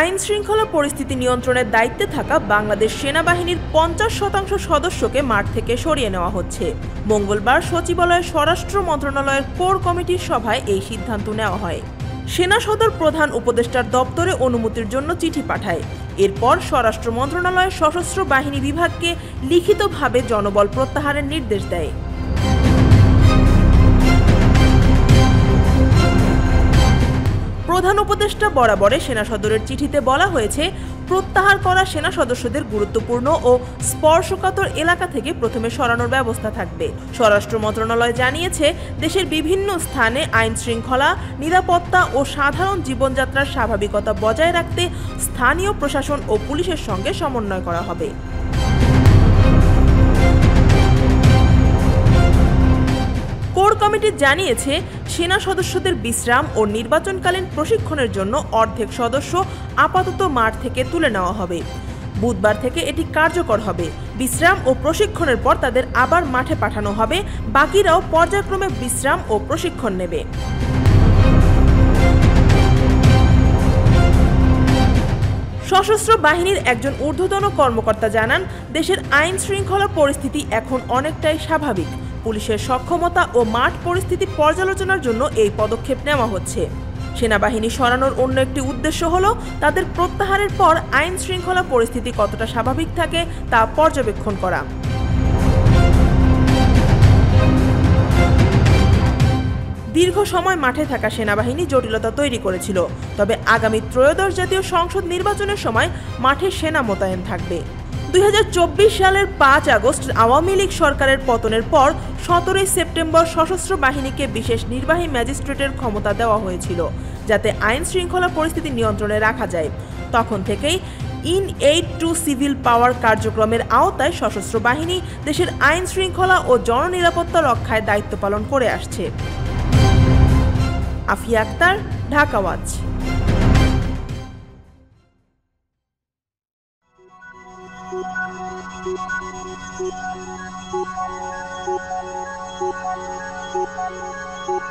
আইন শৃঙ্খলা পরিস্থিতি নিয়ন্ত্রণের দায়িত্বে থাকা বাংলাদেশ সেনাবাহিনীর 50% সদস্যকে মাঠ থেকে সরিয়ে নেওয়া হচ্ছে। মঙ্গলবার সচিবালয়ে স্বরাষ্ট্র মন্ত্রণালয়ের কোর কমিটির সভায় এই সিদ্ধান্ত নেওয়া হয়। সেনা সদর প্রধান উপদেষ্টার দপ্তরে অনুমতির জন্য চিঠি পাঠায়। এরপর স্বরাষ্ট্র মন্ত্রণালয় সশস্ত্র বাহিনী বিভাগকে লিখিতভাবে জনবল প্রত্যাহারের নির্দেশ দেয়। প্রধান উপদেষ্টা বরাবরে সেনা সদরের চিঠিতে বলা হয়েছে, প্রত্যাহার করা সেনা সদস্যদের গুরুত্বপূর্ণ ও স্পর্শকাতর এলাকা থেকে প্রথমে সরানোর ব্যবস্থা থাকবে। স্বরাষ্ট্র মন্ত্রণালয় জানিয়েছে, দেশের বিভিন্ন স্থানে আইন শৃঙ্খলা, নিরাপত্তা ও সাধারণ জীবনযাত্রার স্বাভাবিকতা বজায় রাখতে স্থানীয় প্রশাসন ও পুলিশের সঙ্গে সমন্বয় করা হবে। কোর কমিটি জানিয়েছে, সেনা সদস্যদের বিশ্রাম ও নির্বাচনকালীন প্রশিক্ষণের জন্য অর্ধেক সদস্য আপাতত মাঠ থেকে তুলে নেওয়া হবে। বুধবার থেকে এটি কার্যকর হবে। বিশ্রাম ও প্রশিক্ষণের পর তাদের আবার মাঠে পাঠানো হবে। বাকিরাও পর্যায়ক্রমে বিশ্রাম ও প্রশিক্ষণ নেবে। সশস্ত্র বাহিনীর একজন ঊর্ধ্বতন কর্মকর্তা জানান, দেশের আইন শৃঙ্খলা পরিস্থিতি এখন অনেকটাই স্বাভাবিক। পুলিশের সক্ষমতা ও মাঠ পরিস্থিতি পর্যালোচনার জন্য এই পদক্ষেপ নেওয়া হচ্ছে। সেনাবাহিনী সরানোর অন্য একটি উদ্দেশ্য হল তাদের প্রত্যাহারের পর আইন শৃঙ্খলা পরিস্থিতি কতটা স্বাভাবিক থাকে তা পর্যবেক্ষণ করা। দীর্ঘ সময় মাঠে থাকা সেনাবাহিনী জটিলতা তৈরি করেছিল। তবে আগামী ত্রয়োদশ জাতীয় সংসদ নির্বাচনের সময় মাঠে সেনা মোতায়েন থাকবে। 2024 সালের 5 আগস্ট আওয়ামী লীগ সরকারের পতনের পর 17 সেপ্টেম্বর সশস্ত্র বাহিনীকে বিশেষ নির্বাহী ম্যাজিস্ট্রেটের ক্ষমতা দেওয়া হয়েছিল, যাতে আইন শৃঙ্খলা পরিস্থিতি নিয়ন্ত্রণে রাখা যায়। তখন থেকেই ইন এইড টু সিভিল পাওয়ার কার্যক্রমের আওতায় সশস্ত্র বাহিনী দেশের আইন শৃঙ্খলা ও জননিরাপত্তা রক্ষায় দায়িত্ব পালন করে আসছে। Afia Akter, Dhaka Watch.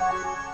Thank you.